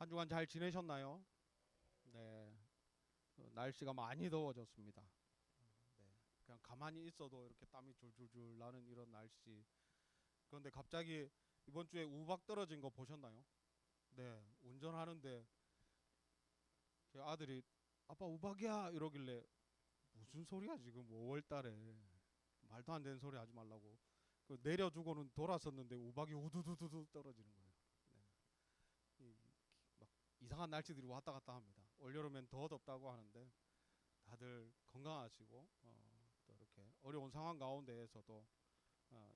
한 주간 잘 지내셨나요? 네. 날씨가 많이 더워졌습니다. 네. 그냥 가만히 있어도 이렇게 땀이 줄줄줄 나는 이런 날씨. 그런데 갑자기 이번 주에 우박 떨어진 거 보셨나요? 네. 운전하는데 제 아들이 아빠 우박이야 이러길래 무슨 소리야 지금 5월 달에 말도 안 되는 소리 하지 말라고. 그 내려주고는 돌아섰는데 우박이 우두두두두 떨어지는 거예요. 네. 이- 막 이상한 날씨들이 왔다 갔다 합니다. 올여름엔 더 덥다고 하는데 다들 건강하시고 또 이렇게 어려운 상황 가운데에서도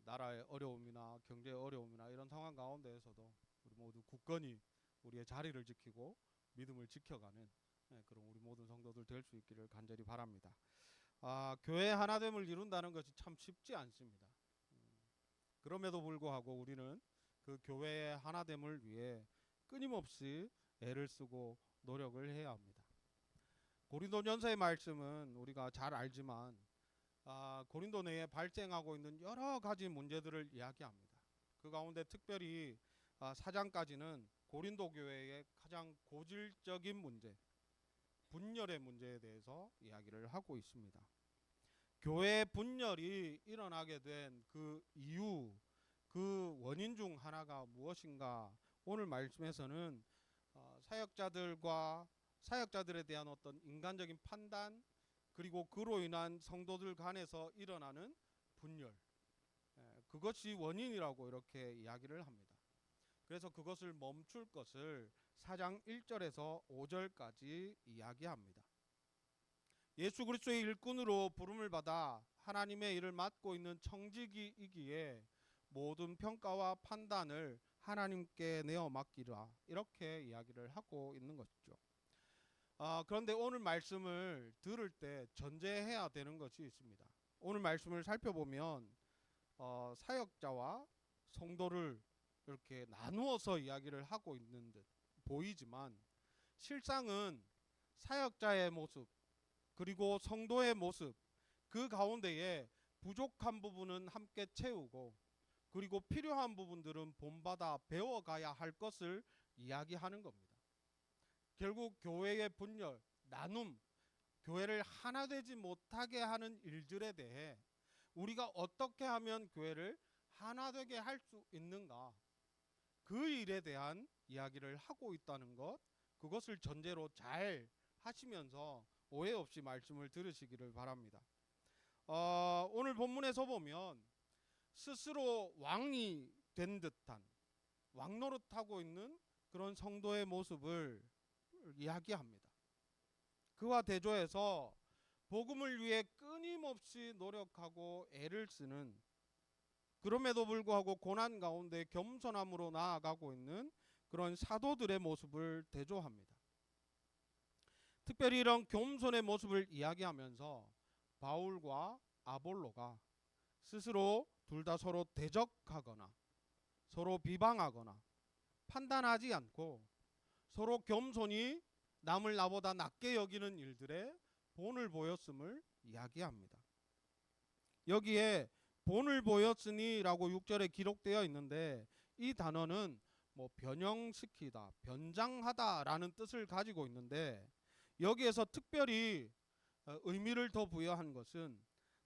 나라의 어려움이나 경제의 어려움이나 이런 상황 가운데에서도 우리 모두 굳건히 우리의 자리를 지키고 믿음을 지켜가는 그런 우리 모든 성도들 될 수 있기를 간절히 바랍니다. 교회 하나됨을 이룬다는 것이 참 쉽지 않습니다. 그럼에도 불구하고 우리는 그 교회의 하나됨을 위해 끊임없이 애를 쓰고 노력을 해야 합니다. 고린도전서의 말씀은 우리가 잘 알지만 고린도 내에 발생하고 있는 여러 가지 문제들을 이야기합니다. 그 가운데 특별히 4장까지는 고린도 교회의 가장 고질적인 문제, 분열의 문제에 대해서 이야기를 하고 있습니다. 교회 분열이 일어나게 된 그 이유, 그 원인 중 하나가 무엇인가? 오늘 말씀에서는 사역자들에 대한 어떤 인간적인 판단, 그리고 그로 인한 성도들 간에서 일어나는 분열, 그것이 원인이라고 이렇게 이야기를 합니다. 그래서 그것을 멈출 것을 4장 1절에서 5절까지 이야기합니다. 예수 그리스도의 일꾼으로 부름을 받아 하나님의 일을 맡고 있는 청지기이기에 모든 평가와 판단을 하나님께 내어 맡기라, 이렇게 이야기를 하고 있는 것이죠. 그런데 오늘 말씀을 들을 때 전제해야 되는 것이 있습니다. 오늘 말씀을 살펴보면 사역자와 성도를 이렇게 나누어서 이야기를 하고 있는 듯 보이지만 실상은 사역자의 모습 그리고 성도의 모습, 그 가운데에 부족한 부분은 함께 채우고 그리고 필요한 부분들은 본받아 배워가야 할 것을 이야기하는 겁니다. 결국 교회의 분열, 나눔, 교회를 하나 되지 못하게 하는 일들에 대해 우리가 어떻게 하면 교회를 하나 되게 할 수 있는가, 그 일에 대한 이야기를 하고 있다는 것, 그것을 전제로 잘 하시면서 오해 없이 말씀을 들으시기를 바랍니다. 오늘 본문에서 보면 스스로 왕이 된 듯한 왕 노릇하고 있는 그런 성도의 모습을 이야기합니다. 그와 대조해서 복음을 위해 끊임없이 노력하고 애를 쓰는, 그럼에도 불구하고 고난 가운데 겸손함으로 나아가고 있는 그런 사도들의 모습을 대조합니다. 특별히 이런 겸손의 모습을 이야기하면서 바울과 아볼로가 스스로 둘 다 서로 대적하거나 서로 비방하거나 판단하지 않고 서로 겸손히 남을 나보다 낮게 여기는 일들에 본을 보였음을 이야기합니다. 여기에 본을 보였으니 라고 6절에 기록되어 있는데, 이 단어는 변형시키다, 변장하다 라는 뜻을 가지고 있는데, 여기에서 특별히 의미를 더 부여한 것은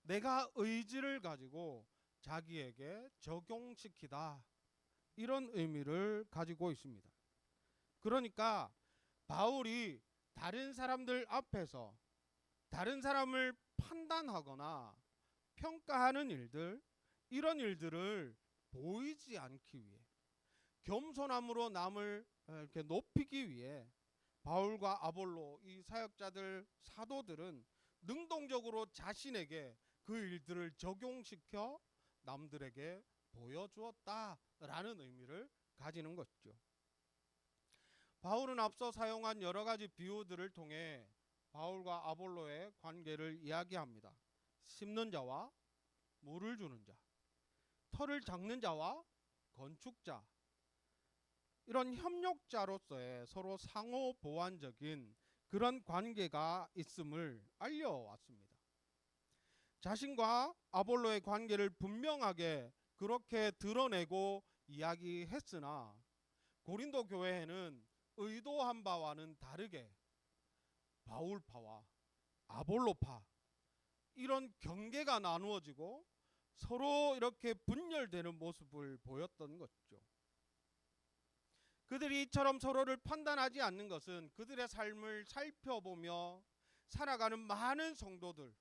내가 의지를 가지고 자기에게 적용시키다, 이런 의미를 가지고 있습니다. 그러니까 바울이 다른 사람들 앞에서 다른 사람을 판단하거나 평가하는 일들, 이런 일들을 보이지 않기 위해, 겸손함으로 남을 이렇게 높이기 위해 바울과 아볼로, 이 사역자들, 사도들은 능동적으로 자신에게 그 일들을 적용시켜 남들에게 보여주었다라는 의미를 가지는 것이죠. 바울은 앞서 사용한 여러 가지 비유들을 통해 바울과 아볼로의 관계를 이야기합니다. 심는 자와 물을 주는 자, 터를 닦는 자와 건축자, 이런 협력자로서의 서로 상호 보완적인 그런 관계가 있음을 알려왔습니다. 자신과 아볼로의 관계를 분명하게 그렇게 드러내고 이야기했으나 고린도 교회에는 의도한 바와는 다르게 바울파와 아볼로파 이런 경계가 나누어지고 서로 이렇게 분열되는 모습을 보였던 것죠. 그들이 이처럼 서로를 판단하지 않는 것은 그들의 삶을 살펴보며 살아가는 많은 성도들,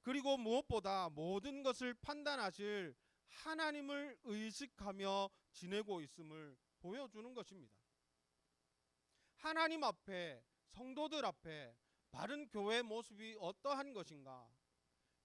그리고 무엇보다 모든 것을 판단하실 하나님을 의식하며 지내고 있음을 보여주는 것입니다. 하나님 앞에, 성도들 앞에 바른 교회의 모습이 어떠한 것인가,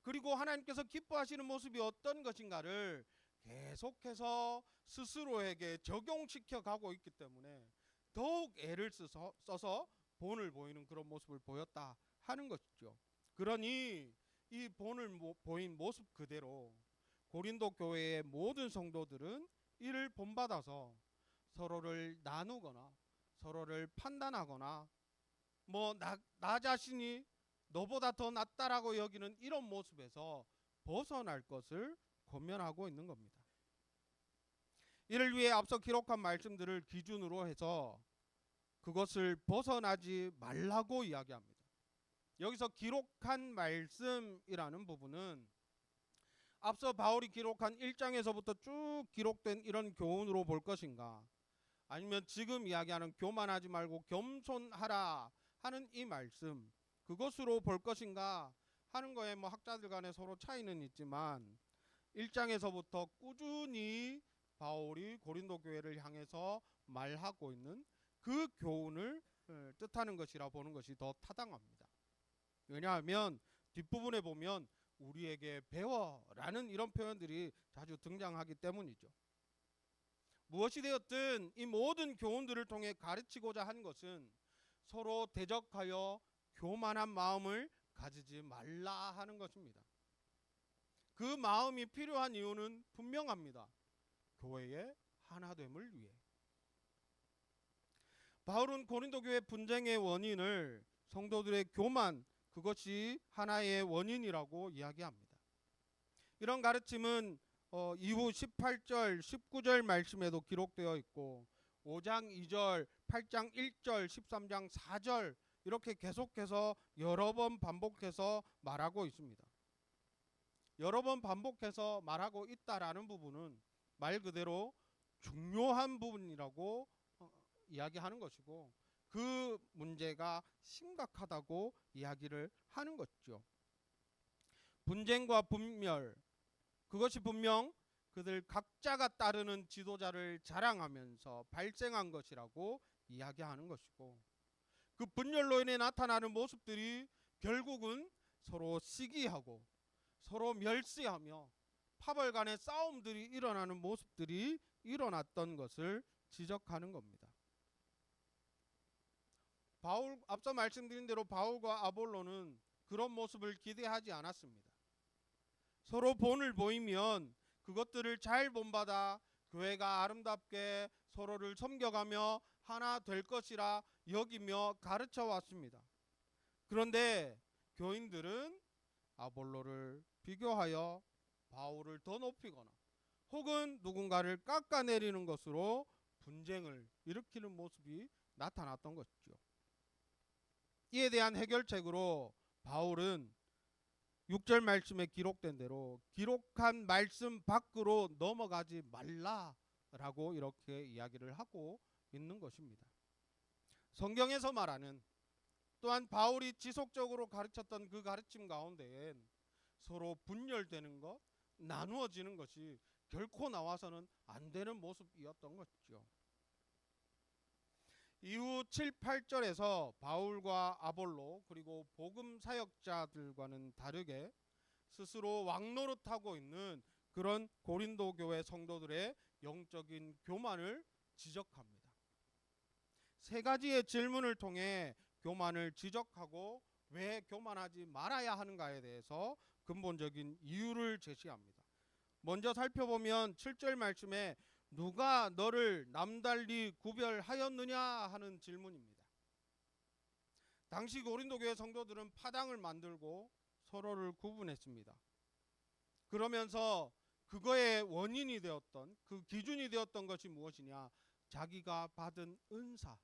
그리고 하나님께서 기뻐하시는 모습이 어떤 것인가를 계속해서 스스로에게 적용시켜 가고 있기 때문에 더욱 애를 써서 본을 보이는 그런 모습을 보였다 하는 것이죠. 그러니 이 본을 보인 모습 그대로 고린도 교회의 모든 성도들은 이를 본받아서 서로를 나누거나 서로를 판단하거나 나 자신이 너보다 더 낫다라고 여기는 이런 모습에서 벗어날 것을 권면하고 있는 겁니다. 이를 위해 앞서 기록한 말씀들을 기준으로 해서 그것을 벗어나지 말라고 이야기합니다. 여기서 기록한 말씀이라는 부분은 앞서 바울이 기록한 1장에서부터 쭉 기록된 이런 교훈으로 볼 것인가, 아니면 지금 이야기하는 교만하지 말고 겸손하라 하는 이 말씀, 그것으로 볼 것인가 하는 거에 학자들 간에 서로 차이는 있지만 1장에서부터 꾸준히 바울이 고린도 교회를 향해서 말하고 있는 그 교훈을 뜻하는 것이라 보는 것이 더 타당합니다. 왜냐하면 뒷부분에 보면 우리에게 배워라는 이런 표현들이 자주 등장하기 때문이죠. 무엇이 되었든 이 모든 교훈들을 통해 가르치고자 한 것은 서로 대적하여 교만한 마음을 가지지 말라 하는 것입니다. 그 마음이 필요한 이유는 분명합니다. 교회의 하나됨을 위해. 바울은 고린도 교회 분쟁의 원인을 성도들의 교만, 그것이 하나의 원인이라고 이야기합니다. 이런 가르침은 이후 18절, 19절 말씀에도 기록되어 있고 5장 2절, 8장 1절, 13장 4절 이렇게 계속해서 여러 번 반복해서 말하고 있습니다. 여러 번 반복해서 말하고 있다라는 부분은 말 그대로 중요한 부분이라고 이야기하는 것이고, 그 문제가 심각하다고 이야기를 하는 것죠. 분쟁과 분멸, 그것이 분명 그들 각자가 따르는 지도자를 자랑하면서 발생한 것이라고 이야기하는 것이고, 그 분열로 인해 나타나는 모습들이 결국은 서로 시기하고 서로 멸시하며 파벌 간의 싸움들이 일어나는 모습들이 일어났던 것을 지적하는 겁니다. 앞서 말씀드린 대로 바울과 아볼로는 그런 모습을 기대하지 않았습니다. 서로 본을 보이면 그것들을 잘 본받아 교회가 아름답게 서로를 섬겨가며 하나 될 것이라 여기며 가르쳐 왔습니다. 그런데 교인들은 아볼로를 비교하여 바울을 더 높이거나 혹은 누군가를 깎아내리는 것으로 분쟁을 일으키는 모습이 나타났던 것이죠. 이에 대한 해결책으로 바울은 6절 말씀에 기록된 대로 기록한 말씀 밖으로 넘어가지 말라라고 이렇게 이야기를 하고 있는 것입니다. 성경에서 말하는, 또한 바울이 지속적으로 가르쳤던 그 가르침 가운데엔 서로 분열되는 것, 나누어지는 것이 결코 나와서는 안 되는 모습이었던 것이죠. 이후 7, 8절에서 바울과 아볼로 그리고 복음 사역자들과는 다르게 스스로 왕노릇하고 있는 그런 고린도 교회 성도들의 영적인 교만을 지적합니다. 세 가지의 질문을 통해 교만을 지적하고 왜 교만하지 말아야 하는가에 대해서 근본적인 이유를 제시합니다. 먼저 살펴보면 7절 말씀에 누가 너를 남달리 구별하였느냐 하는 질문입니다. 당시 고린도 교회 성도들은 파당을 만들고 서로를 구분했습니다. 그러면서 그거의 원인이 되었던, 그 기준이 되었던 것이 무엇이냐? 자기가 받은 은사,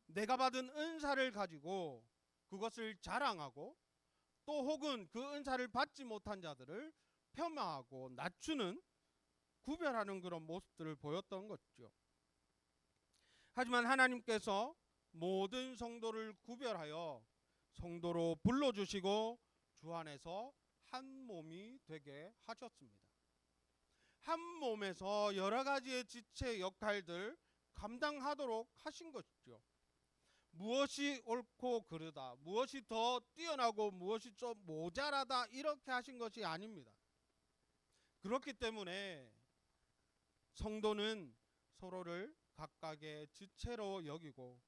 내가 받은 은사를 가지고 그것을 자랑하고 또 혹은 그 은사를 받지 못한 자들을 폄하하고 낮추는, 구별하는 그런 모습들을 보였던 것죠. 하지만 하나님께서 모든 성도를 구별하여 성도로 불러주시고 주 안에서 한 몸이 되게 하셨습니다. 한 몸에서 여러 가지의 지체 역할들 감당하도록 하신 것이죠. 무엇이 옳고 그르다, 무엇이 더 뛰어나고 무엇이 좀 모자라다, 이렇게 하신 것이 아닙니다. 그렇기 때문에 성도는 서로를 각각의 지체로 여기고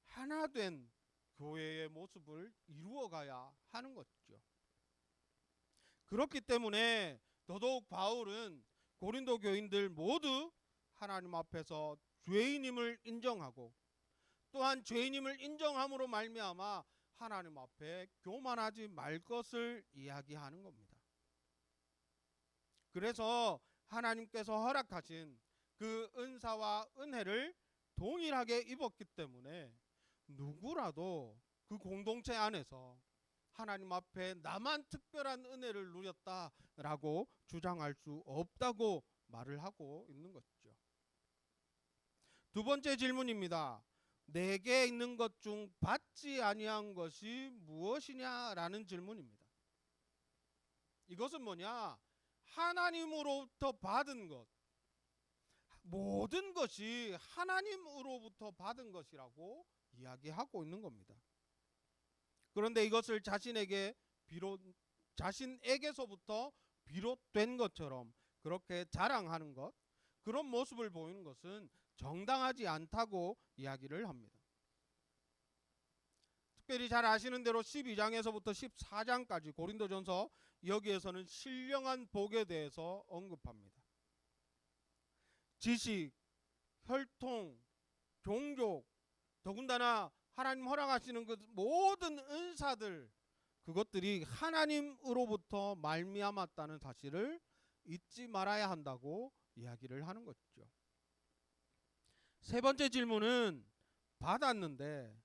하나 된 교회의 모습을 이루어가야 하는 것이죠. 그렇기 때문에 더더욱 바울은 고린도 교인들 모두 하나님 앞에서 죄인임을 인정하고 또한 죄인임을 인정함으로 말미암아 하나님 앞에 교만하지 말 것을 이야기하는 겁니다. 그래서 하나님께서 허락하신 그 은사와 은혜를 동일하게 입었기 때문에 누구라도 그 공동체 안에서 하나님 앞에 나만 특별한 은혜를 누렸다라고 주장할 수 없다고 말을 하고 있는 것이죠. 두 번째 질문입니다. 내게 있는 것 중 받지 아니한 것이 무엇이냐라는 질문입니다. 이것은 뭐냐? 하나님으로부터 받은 것, 모든 것이 하나님으로부터 받은 것이라고 이야기하고 있는 겁니다. 그런데 이것을 자신에게서부터 비롯된 것처럼 그렇게 자랑하는 것, 그런 모습을 보이는 것은 정당하지 않다고 이야기를 합니다. 특별히 잘 아시는 대로 12장에서부터 14장까지 고린도전서, 여기에서는 신령한 복에 대해서 언급합니다. 지식, 혈통, 종족, 더군다나 하나님 허락하시는 그 모든 은사들, 그것들이 하나님으로부터 말미암았다는 사실을 잊지 말아야 한다고 이야기를 하는 것이죠. 세 번째 질문은 받았는데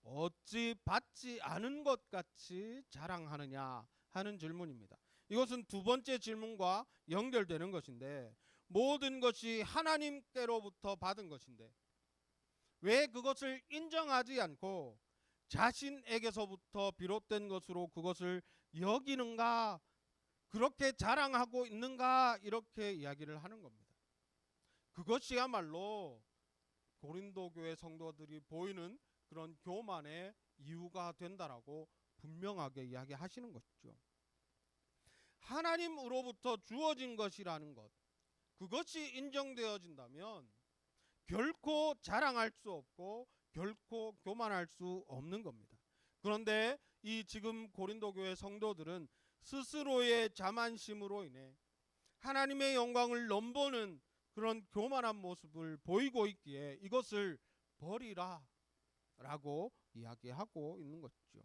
어찌 받지 않은 것 같이 자랑하느냐 하는 질문입니다. 이것은 두 번째 질문과 연결되는 것인데, 모든 것이 하나님께로부터 받은 것인데 왜 그것을 인정하지 않고 자신에게서부터 비롯된 것으로 그것을 여기는가, 그렇게 자랑하고 있는가, 이렇게 이야기를 하는 겁니다. 그것이야말로 고린도 교회 성도들이 보이는 그런 교만의 이유가 된다라고 분명하게 이야기하시는 것이죠. 하나님으로부터 주어진 것이라는 것, 그것이 인정되어진다면 결코 자랑할 수 없고 결코 교만할 수 없는 겁니다. 그런데 이 지금 고린도 교회 성도들은 스스로의 자만심으로 인해 하나님의 영광을 넘보는 그런 교만한 모습을 보이고 있기에 이것을 버리라 라고 이야기하고 있는 것이죠.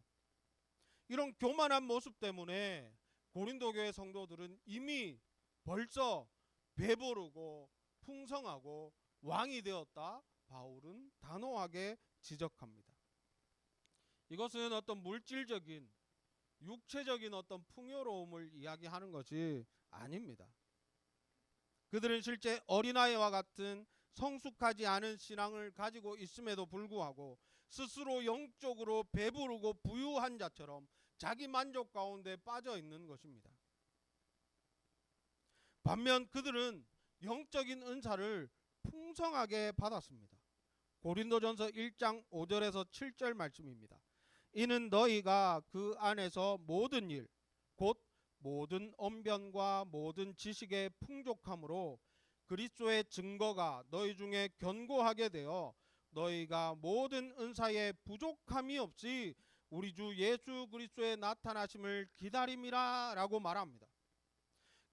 이런 교만한 모습 때문에 고린도 교회 성도들은 이미 벌써 배부르고 풍성하고 왕이 되었다, 바울은 단호하게 지적합니다. 이것은 어떤 물질적인 육체적인 어떤 풍요로움을 이야기하는 것이 아닙니다. 그들은 실제 어린아이와 같은 성숙하지 않은 신앙을 가지고 있음에도 불구하고 스스로 영적으로 배부르고 부유한 자처럼 자기 만족 가운데 빠져 있는 것입니다. 반면 그들은 영적인 은사를 풍성하게 받았습니다. 고린도전서 1장 5절에서 7절 말씀입니다. 이는 너희가 그 안에서 모든 일, 곧 모든 언변과 모든 지식의 풍족함으로 그리스도의 증거가 너희 중에 견고하게 되어 너희가 모든 은사에 부족함이 없이 우리 주 예수 그리스도의 나타나심을 기다림이라 라고 말합니다.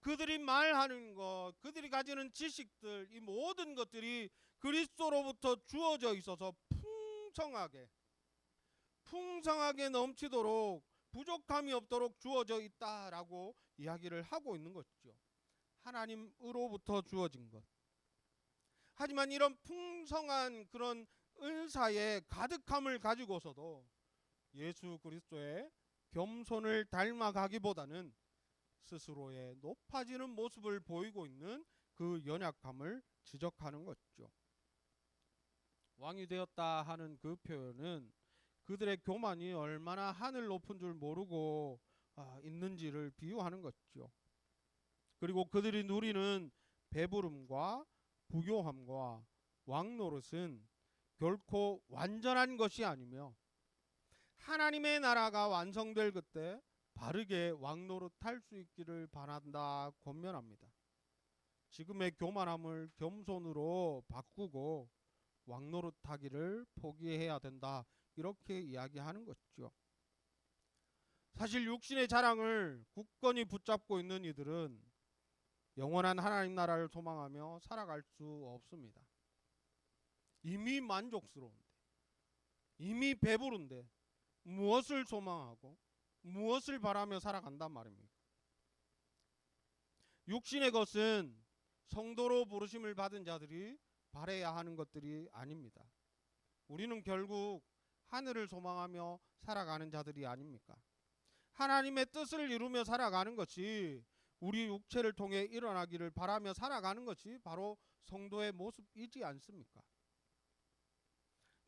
그들이 말하는 것, 그들이 가지는 지식들, 이 모든 것들이 그리스도로부터 주어져 있어서 풍성하게 넘치도록 부족함이 없도록 주어져 있다라고 이야기를 하고 있는 것이죠. 하나님으로부터 주어진 것, 하지만 이런 풍성한 그런 은사의 가득함을 가지고서도 예수 그리스도의 겸손을 닮아가기보다는 스스로의 높아지는 모습을 보이고 있는 그 연약함을 지적하는 것이죠. 왕이 되었다 하는 그 표현은 그들의 교만이 얼마나 하늘 높은 줄 모르고 있는지를 비유하는 것이죠. 그리고 그들이 누리는 배부름과 부요함과 왕노릇은 결코 완전한 것이 아니며 하나님의 나라가 완성될 그때 바르게 왕노릇할 수 있기를 바란다 권면합니다. 지금의 교만함을 겸손으로 바꾸고 왕노릇하기를 포기해야 된다, 이렇게 이야기하는 것이죠. 사실 육신의 자랑을 굳건히 붙잡고 있는 이들은 영원한 하나님 나라를 소망하며 살아갈 수 없습니다. 이미 만족스러운데, 이미 배부른데 무엇을 소망하고 무엇을 바라며 살아간단 말입니까? 육신의 것은 성도로 부르심을 받은 자들이 바라야 하는 것들이 아닙니다. 우리는 결국 하늘을 소망하며 살아가는 자들이 아닙니까? 하나님의 뜻을 이루며 살아가는 것이, 우리 육체를 통해 일어나기를 바라며 살아가는 것이 바로 성도의 모습이지 않습니까?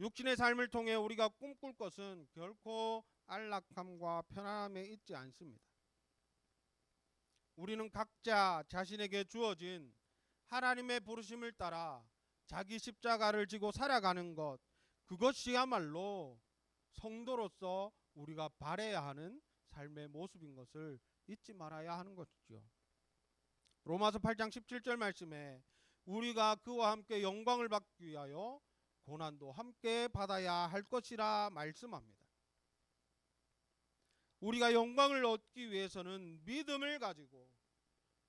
육신의 삶을 통해 우리가 꿈꿀 것은 결코 안락함과 편안함에 있지 않습니다. 우리는 각자 자신에게 주어진 하나님의 부르심을 따라 자기 십자가를 지고 살아가는 것, 그것이야말로 성도로서 우리가 바라야 하는 삶의 모습인 것을 잊지 말아야 하는 것이죠. 로마서 8장 17절 말씀에 우리가 그와 함께 영광을 받기 위하여 고난도 함께 받아야 할 것이라 말씀합니다. 우리가 영광을 얻기 위해서는 믿음을 가지고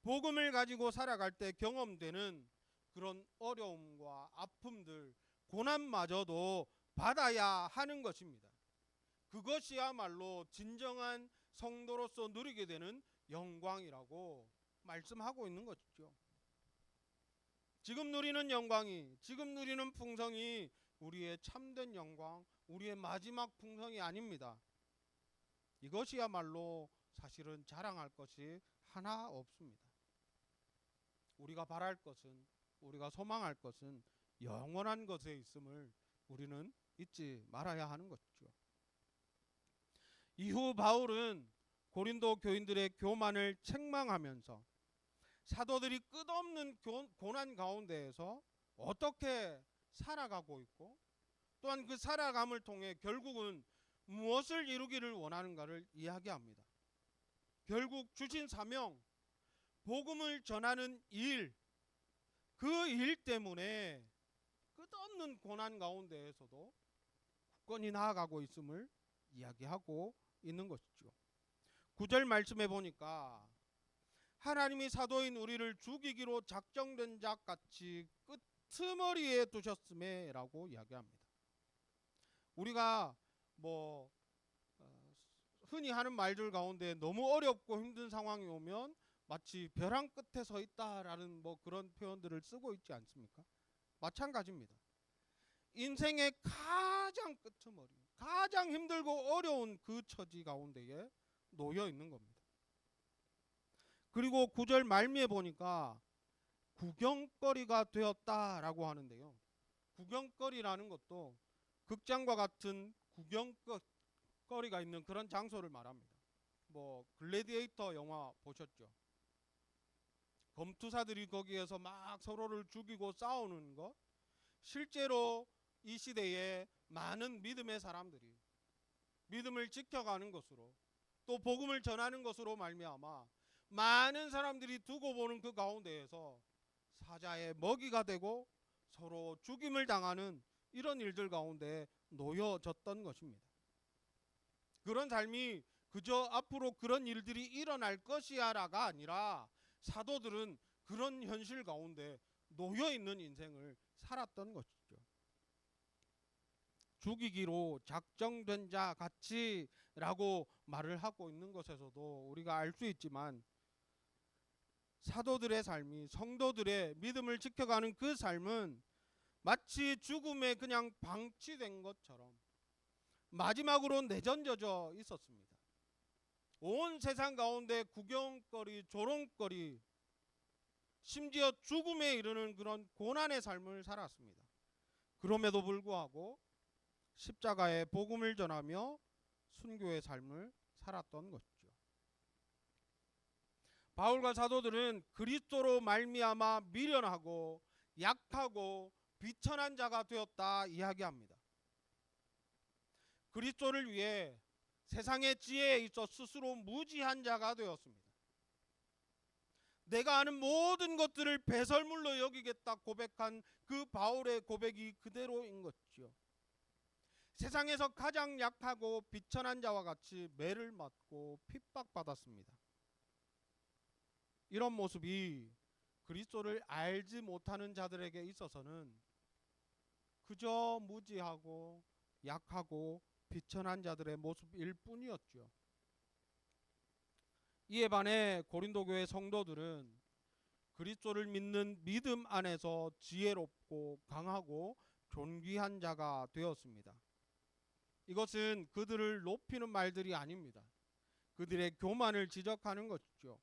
복음을 가지고 살아갈 때 경험되는 그런 어려움과 아픔들, 고난마저도 받아야 하는 것입니다. 그것이야말로 진정한 성도로서 누리게 되는 영광이라고 말씀하고 있는 것이죠. 지금 누리는 영광이, 지금 누리는 풍성이 우리의 참된 영광, 우리의 마지막 풍성이 아닙니다. 이것이야말로 사실은 자랑할 것이 하나 없습니다. 우리가 바랄 것은, 우리가 소망할 것은 영원한 것에 있음을 우리는 잊지 말아야 하는 것이죠. 이후 바울은 고린도 교인들의 교만을 책망하면서 사도들이 끝없는 고난 가운데에서 어떻게 살아가고 있고, 또한 그 살아감을 통해 결국은 무엇을 이루기를 원하는가를 이야기합니다. 결국 주신 사명, 복음을 전하는 일, 그 일 때문에 끝없는 고난 가운데에서도 굳건히 나아가고 있음을 이야기하고 있는 것이죠. 9절 말씀해 보니까 하나님이 사도인 우리를 죽이기로 작정된 자 같이 끄트머리에 두셨음에 라고 이야기합니다. 우리가 흔히 하는 말들 가운데 너무 어렵고 힘든 상황이 오면 마치 벼랑 끝에 서 있다라는 그런 표현들을 쓰고 있지 않습니까? 마찬가지입니다. 인생의 가장 끄트머리, 가장 힘들고 어려운 그 처지 가운데에 놓여 있는 겁니다. 그리고 9절 말미에 보니까 구경거리가 되었다라고 하는데요. 구경거리라는 것도 극장과 같은 구경거리가 있는 그런 장소를 말합니다. 글래디에이터 영화 보셨죠? 검투사들이 거기에서 막 서로를 죽이고 싸우는 것, 실제로 이 시대에 많은 믿음의 사람들이 믿음을 지켜가는 것으로, 또 복음을 전하는 것으로 말미암아 많은 사람들이 두고 보는 그 가운데에서 사자의 먹이가 되고 서로 죽임을 당하는 이런 일들 가운데 놓여졌던 것입니다. 그런 삶이 그저 앞으로 그런 일들이 일어날 것이야라가 아니라 사도들은 그런 현실 가운데 놓여있는 인생을 살았던 것이죠. 죽이기로 작정된 자 같이 라고 말을 하고 있는 것에서도 우리가 알 수 있지만, 사도들의 삶이, 성도들의 믿음을 지켜가는 그 삶은 마치 죽음에 그냥 방치된 것처럼 마지막으로 내던져져 있었습니다. 온 세상 가운데 구경거리, 조롱거리, 심지어 죽음에 이르는 그런 고난의 삶을 살았습니다. 그럼에도 불구하고 십자가의 복음을 전하며 순교의 삶을 살았던 것이죠. 바울과 사도들은 그리스도로 말미암아 미련하고 약하고 비천한 자가 되었다 이야기합니다. 그리스도를 위해 세상의 지혜에 있어 스스로 무지한 자가 되었습니다. 내가 아는 모든 것들을 배설물로 여기겠다 고백한 그 바울의 고백이 그대로인 것이죠. 세상에서 가장 약하고 비천한 자와 같이 매를 맞고 핍박받았습니다. 이런 모습이 그리스도를 알지 못하는 자들에게 있어서는 그저 무지하고 약하고 비천한 자들의 모습일 뿐이었죠. 이에 반해 고린도 교회 성도들은 그리스도를 믿는 믿음 안에서 지혜롭고 강하고 존귀한 자가 되었습니다. 이것은 그들을 높이는 말들이 아닙니다. 그들의 교만을 지적하는 것이죠.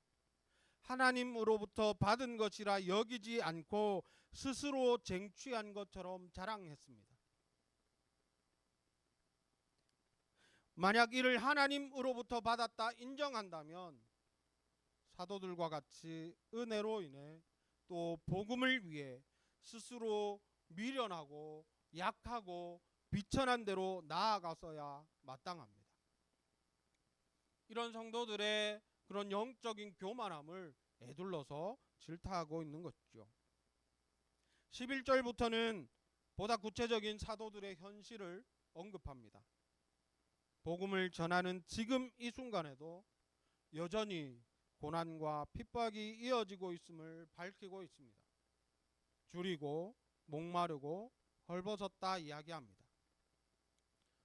하나님으로부터 받은 것이라 여기지 않고 스스로 쟁취한 것처럼 자랑했습니다. 만약 이를 하나님으로부터 받았다 인정한다면 사도들과 같이 은혜로 인해 또 복음을 위해 스스로 미련하고 약하고 비천한 대로 나아가서야 마땅합니다. 이런 성도들의 그런 영적인 교만함을 에둘러서 질타하고 있는 것이죠. 11절부터는 보다 구체적인 사도들의 현실을 언급합니다. 복음을 전하는 지금 이 순간에도 여전히 고난과 핍박이 이어지고 있음을 밝히고 있습니다. 줄이고 목마르고 헐벗었다 이야기합니다.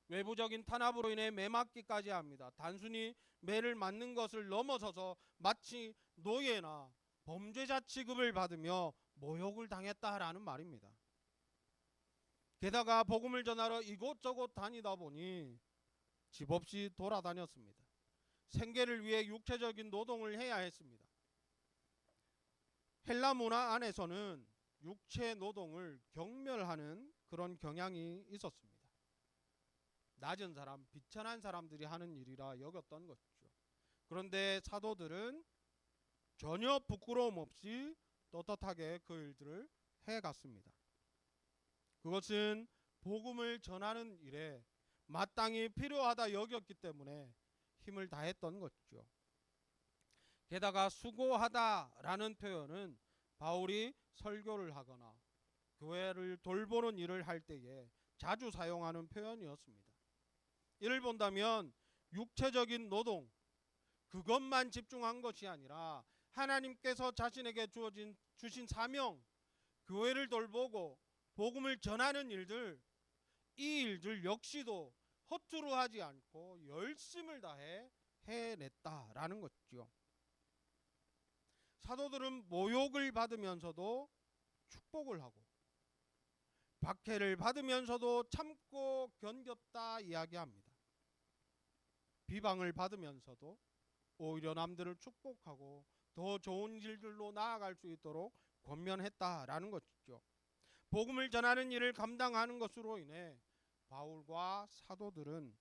외부적인 탄압으로 인해 매 맞기까지 합니다. 단순히 매를 맞는 것을 넘어서서 마치 노예나 범죄자 취급을 받으며 모욕을 당했다라는 말입니다. 게다가 복음을 전하러 이곳저곳 다니다 보니 집 없이 돌아다녔습니다. 생계를 위해 육체적인 노동을 해야 했습니다. 헬라 문화 안에서는 육체 노동을 경멸하는 그런 경향이 있었습니다. 낮은 사람, 비천한 사람들이 하는 일이라 여겼던 것이죠. 그런데 사도들은 전혀 부끄러움 없이 떳떳하게 그 일들을 해갔습니다. 그것은 복음을 전하는 일에 마땅히 필요하다 여겼기 때문에 힘을 다했던 것이죠. 게다가 수고하다라는 표현은 바울이 설교를 하거나 교회를 돌보는 일을 할 때에 자주 사용하는 표현이었습니다. 이를 본다면 육체적인 노동 그것만 집중한 것이 아니라 하나님께서 자신에게 주신 사명, 교회를 돌보고 복음을 전하는 일들, 이 일들 역시도 허투루 하지 않고 열심을 다해 해냈다라는 것이죠. 사도들은 모욕을 받으면서도 축복을 하고 박해를 받으면서도 참고 견뎠다 이야기합니다. 비방을 받으면서도 오히려 남들을 축복하고 더 좋은 길들로 나아갈 수 있도록 권면했다라는 것이죠. 복음을 전하는 일을 감당하는 것으로 인해 바울과 사도들은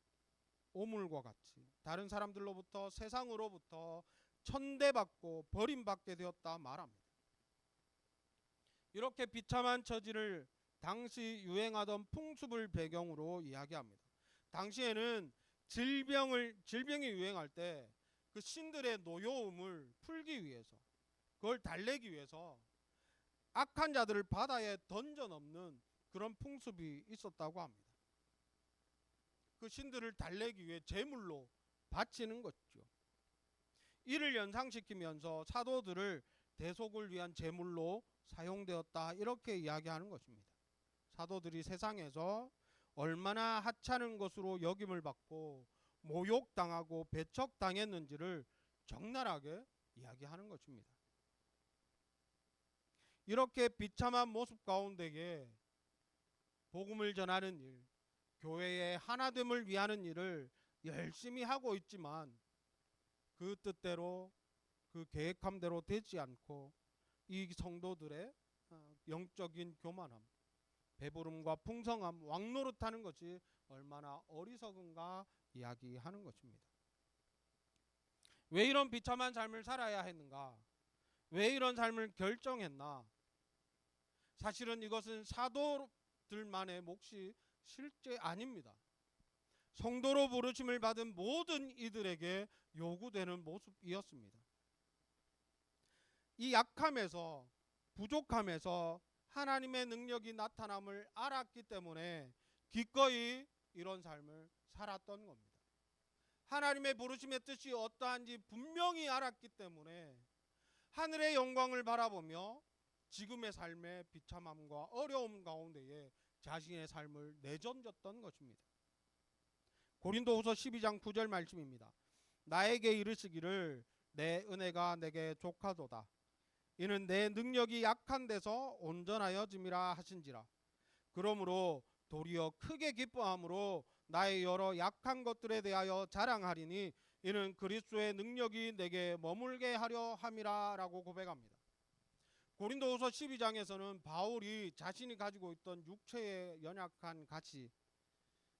오물과 같이 다른 사람들로부터 세상으로부터 천대받고 버림받게 되었다 말합니다. 이렇게 비참한 처지를 당시 유행하던 풍습을 배경으로 이야기합니다. 당시에는 질병이 유행할 때 그 신들의 노여움을 풀기 위해서 그걸 달래기 위해서 악한 자들을 바다에 던져 넣는 그런 풍습이 있었다고 합니다. 그 신들을 달래기 위해 제물로 바치는 것이죠. 이를 연상시키면서 사도들을 대속을 위한 제물로 사용되었다 이렇게 이야기하는 것입니다. 사도들이 세상에서 얼마나 하찮은 것으로 여김을 받고 모욕당하고 배척당했는지를 적나라하게 이야기하는 것입니다. 이렇게 비참한 모습 가운데에 복음을 전하는 일, 교회의 하나됨을 위하는 일을 열심히 하고 있지만 그 뜻대로 그 계획한 대로 되지 않고 이 성도들의 영적인 교만함, 배부름과 풍성함, 왕노릇하는 것이 얼마나 어리석은가 이야기하는 것입니다. 왜 이런 비참한 삶을 살아야 했는가? 왜 이런 삶을 결정했나? 사실은 이것은 사도들만의 몫이 실제 아닙니다. 성도로 부르심을 받은 모든 이들에게 요구되는 모습이었습니다. 이 약함에서, 부족함에서 하나님의 능력이 나타남을 알았기 때문에 기꺼이 이런 삶을 살았던 겁니다. 하나님의 부르심의 뜻이 어떠한지 분명히 알았기 때문에 하늘의 영광을 바라보며 지금의 삶의 비참함과 어려움 가운데에 자신의 삶을 내던졌던 것입니다. 고린도후서 12장 9절 말씀입니다. 나에게 이르시기를 내 은혜가 내게 족하도다. 이는 내 능력이 약한 데서 온전하여짐이라 하신지라. 그러므로 도리어 크게 기뻐함으로 나의 여러 약한 것들에 대하여 자랑하리니 이는 그리스도의 능력이 내게 머물게 하려 함이라 라고 고백합니다. 고린도후서 12장에서는 바울이 자신이 가지고 있던 육체의 연약한 가치,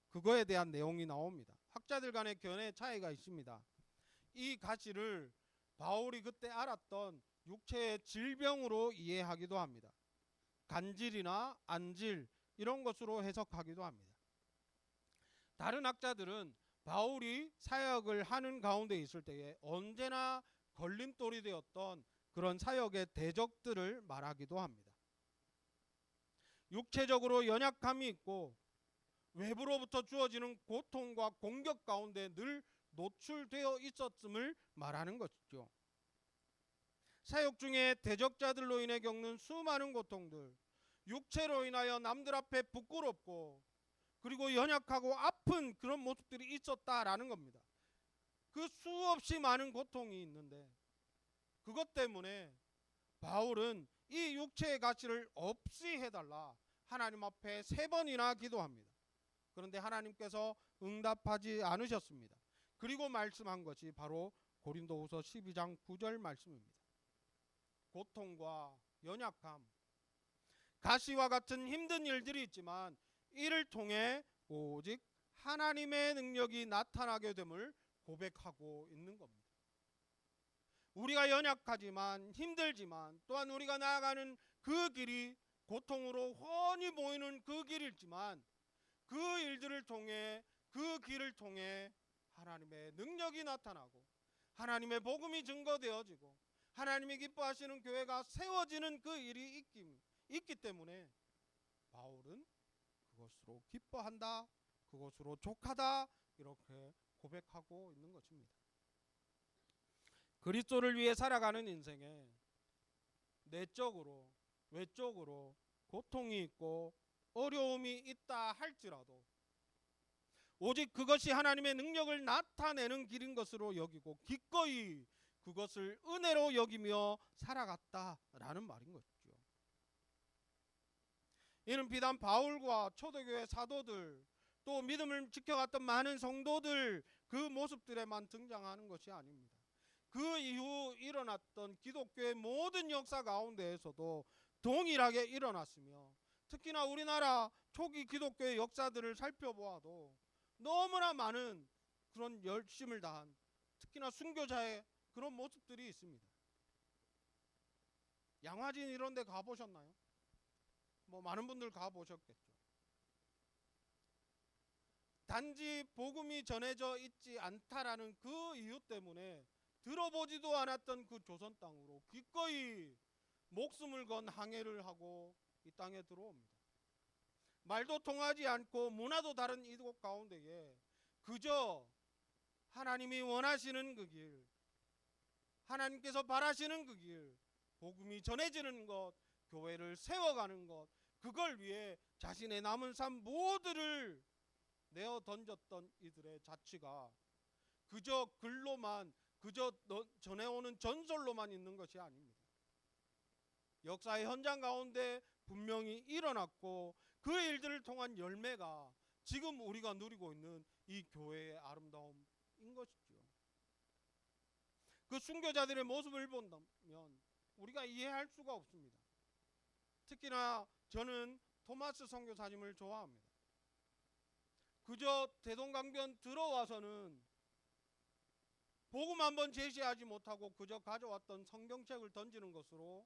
그거에 대한 내용이 나옵니다. 학자들 간의 견해 차이가 있습니다. 이 가치를 바울이 그때 알았던 육체의 질병으로 이해하기도 합니다. 간질이나 안질 이런 것으로 해석하기도 합니다. 다른 학자들은 바울이 사역을 하는 가운데 있을 때에 언제나 걸림돌이 되었던 그런 사역의 대적들을 말하기도 합니다. 육체적으로 연약함이 있고 외부로부터 주어지는 고통과 공격 가운데 늘 노출되어 있었음을 말하는 것이죠. 사역 중에 대적자들로 인해 겪는 수많은 고통들, 육체로 인하여 남들 앞에 부끄럽고 그리고 연약하고 아픈 그런 모습들이 있었다라는 겁니다. 그 수없이 많은 고통이 있는데 그것 때문에 바울은 이 육체의 가치를 없이 해달라 하나님 앞에 3번이나 기도합니다. 그런데 하나님께서 응답하지 않으셨습니다. 그리고 말씀한 것이 바로 고린도후서 12장 9절 말씀입니다. 고통과 연약함, 가시와 같은 힘든 일들이 있지만 이를 통해 오직 하나님의 능력이 나타나게 됨을 고백하고 있는 겁니다. 우리가 연약하지만 힘들지만 또한 우리가 나아가는 그 길이 고통으로 훤히 보이는 그 길이지만 그 일들을 통해 그 길을 통해 하나님의 능력이 나타나고 하나님의 복음이 증거되어지고 하나님이 기뻐하시는 교회가 세워지는 그 일이 있기 때문에 바울은 그것으로 기뻐한다, 그것으로 족하다 이렇게 고백하고 있는 것입니다. 그리스도를 위해 살아가는 인생에 내적으로 외적으로 고통이 있고 어려움이 있다 할지라도 오직 그것이 하나님의 능력을 나타내는 길인 것으로 여기고 기꺼이 그것을 은혜로 여기며 살아갔다라는 말인 것이죠. 이는 비단 바울과 초대교회 사도들 또 믿음을 지켜갔던 많은 성도들 그 모습들에만 등장하는 것이 아닙니다. 그 이후 일어났던 기독교의 모든 역사 가운데에서도 동일하게 일어났으며 특히나 우리나라 초기 기독교의 역사들을 살펴보아도 너무나 많은 그런 열심을 다한 특히나 순교자의 그런 모습들이 있습니다. 양화진 이런 데 가보셨나요? 많은 분들 가보셨겠죠. 단지 복음이 전해져 있지 않다라는 그 이유 때문에 들어보지도 않았던 그 조선 땅으로 기꺼이 목숨을 건 항해를 하고 이 땅에 들어옵니다. 말도 통하지 않고 문화도 다른 이곳 가운데에 그저 하나님이 원하시는 그 길, 하나님께서 바라시는 그 길, 복음이 전해지는 것, 교회를 세워가는 것, 그걸 위해 자신의 남은 삶 모두를 내어 던졌던 이들의 자취가 그저 글로만, 그저 전해오는 전설로만 있는 것이 아닙니다. 역사의 현장 가운데 분명히 일어났고 그 일들을 통한 열매가 지금 우리가 누리고 있는 이 교회의 아름다움인 것이죠. 그 순교자들의 모습을 본다면 우리가 이해할 수가 없습니다. 특히나 저는 토마스 선교사님을 좋아합니다. 그저 대동강변 들어와서는 복음 한번 제시하지 못하고 그저 가져왔던 성경책을 던지는 것으로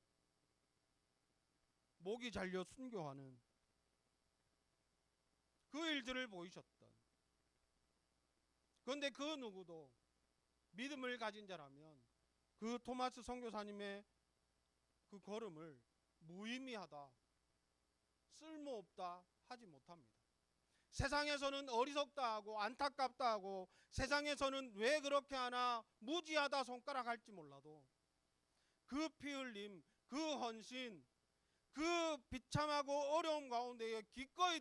목이 잘려 순교하는 그 일들을 보이셨던, 그런데 그 누구도 믿음을 가진 자라면 그 토마스 선교사님의 그 걸음을 무의미하다, 쓸모없다 하지 못합니다. 세상에서는 어리석다 하고 안타깝다 하고 세상에서는 왜 그렇게 하나 무지하다 손가락 할지 몰라도 그 피 흘림, 그 헌신, 그 비참하고 어려움 가운데에 기꺼이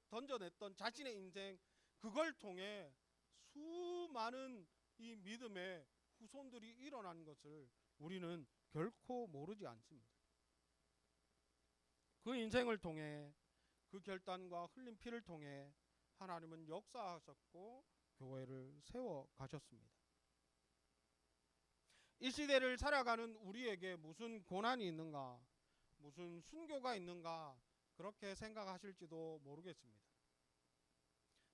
던져냈던 자신의 인생, 그걸 통해 수많은 이 믿음의 후손들이 일어난 것을 우리는 결코 모르지 않습니다. 그 인생을 통해, 그 결단과 흘린 피를 통해 하나님은 역사하셨고 교회를 세워 가셨습니다. 이 시대를 살아가는 우리에게 무슨 고난이 있는가, 무슨 순교가 있는가 그렇게 생각하실지도 모르겠습니다.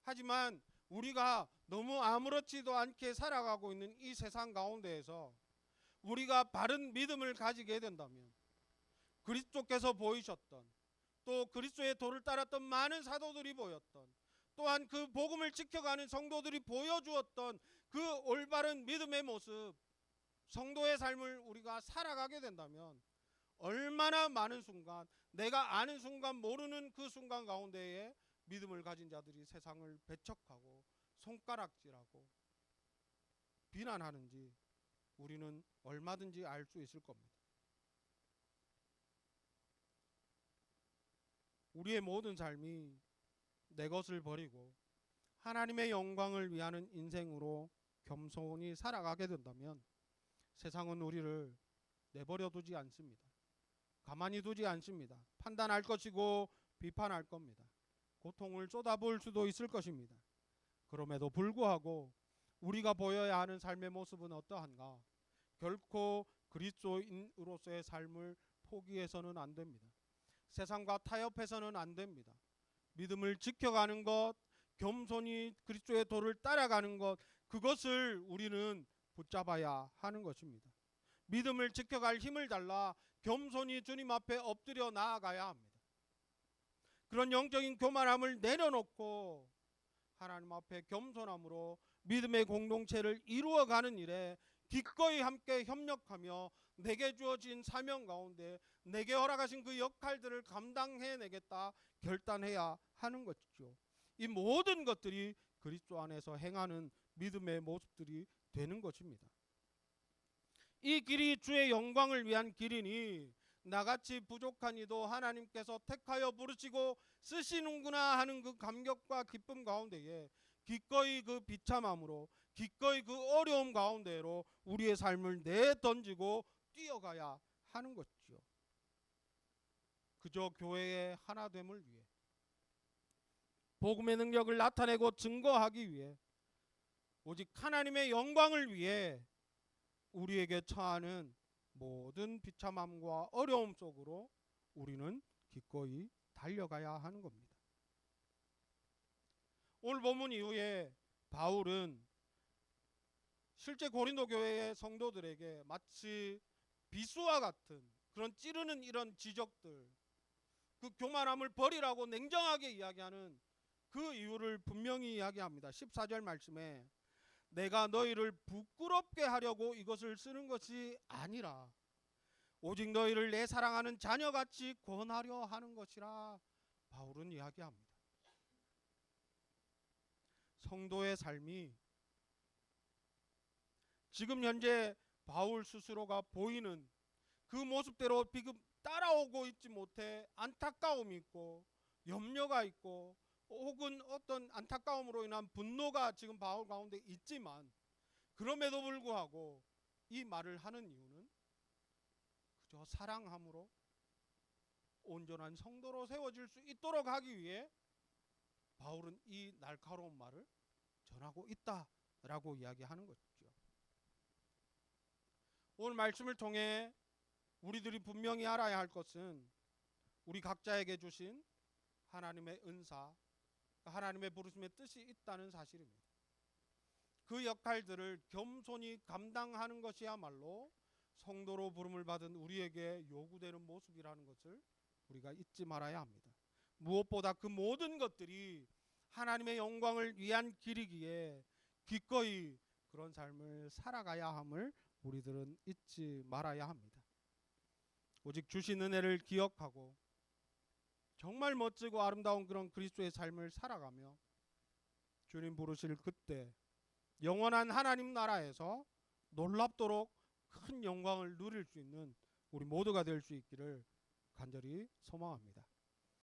하지만 우리가 너무 아무렇지도 않게 살아가고 있는 이 세상 가운데에서 우리가 바른 믿음을 가지게 된다면 그리스도께서 보이셨던, 또 그리스도의 도를 따랐던 많은 사도들이 보였던, 또한 그 복음을 지켜가는 성도들이 보여주었던 그 올바른 믿음의 모습, 성도의 삶을 우리가 살아가게 된다면 얼마나 많은 순간, 내가 아는 순간 모르는 그 순간 가운데에 믿음을 가진 자들이 세상을 배척하고 손가락질하고 비난하는지 우리는 얼마든지 알 수 있을 겁니다. 우리의 모든 삶이 내 것을 버리고 하나님의 영광을 위하는 인생으로 겸손히 살아가게 된다면 세상은 우리를 내버려 두지 않습니다. 가만히 두지 않습니다. 판단할 것이고 비판할 겁니다. 고통을 쏟아부을 수도 있을 것입니다. 그럼에도 불구하고 우리가 보여야 하는 삶의 모습은 어떠한가? 결코 그리스도인으로서의 삶을 포기해서는 안 됩니다. 세상과 타협해서는 안 됩니다. 믿음을 지켜가는 것, 겸손히 그리스도의 도를 따라가는 것, 그것을 우리는 붙잡아야 하는 것입니다. 믿음을 지켜갈 힘을 달라 겸손히 주님 앞에 엎드려 나아가야 합니다. 그런 영적인 교만함을 내려놓고 하나님 앞에 겸손함으로 믿음의 공동체를 이루어가는 일에 기꺼이 함께 협력하며 내게 주어진 사명 가운데 내게 허락하신 그 역할들을 감당해내겠다 결단해야 하는 것이죠. 이 모든 것들이 그리스도 안에서 행하는 믿음의 모습들이 되는 것입니다. 이 길이 주의 영광을 위한 길이니 나같이 부족한 이도 하나님께서 택하여 부르시고 쓰시는구나 하는 그 감격과 기쁨 가운데에 기꺼이 그 비참함으로, 기꺼이 그 어려움 가운데로 우리의 삶을 내던지고 뛰어가야 하는 것이죠. 그저 교회의 하나됨을 위해, 복음의 능력을 나타내고 증거하기 위해, 오직 하나님의 영광을 위해 우리에게 처하는 모든 비참함과 어려움 속으로 우리는 기꺼이 달려가야 하는 겁니다. 오늘 본문 이후에 바울은 실제 고린도 교회의 성도들에게 마치 비수와 같은 그런 찌르는 이런 지적들, 그 교만함을 버리라고 냉정하게 이야기하는 그 이유를 분명히 이야기합니다. 14절 말씀에 내가 너희를 부끄럽게 하려고 이것을 쓰는 것이 아니라 오직 너희를 내 사랑하는 자녀같이 권하려 하는 것이라 바울은 이야기합니다. 성도의 삶이 지금 현재 바울 스스로가 보이는 그 모습대로 비금 따라오고 있지 못해 안타까움이 있고 염려가 있고 혹은 어떤 안타까움으로 인한 분노가 지금 바울 가운데 있지만, 그럼에도 불구하고 이 말을 하는 이유는 그저 사랑함으로 온전한 성도로 세워질 수 있도록 하기 위해 바울은 이 날카로운 말을 전하고 있다라고 이야기하는 것이죠. 오늘 말씀을 통해 우리들이 분명히 알아야 할 것은 우리 각자에게 주신 하나님의 은사, 하나님의 부르심의 뜻이 있다는 사실입니다. 그 역할들을 겸손히 감당하는 것이야말로 성도로 부름을 받은 우리에게 요구되는 모습이라는 것을 우리가 잊지 말아야 합니다. 무엇보다 그 모든 것들이 하나님의 영광을 위한 길이기에 기꺼이 그런 삶을 살아가야 함을 우리들은 잊지 말아야 합니다. 오직 주신 은혜를 기억하고 정말 멋지고 아름다운 그런 그리스도의 삶을 살아가며 주님 부르실 그때 영원한 하나님 나라에서 놀랍도록 큰 영광을 누릴 수 있는 우리 모두가 될 수 있기를 간절히 소망합니다.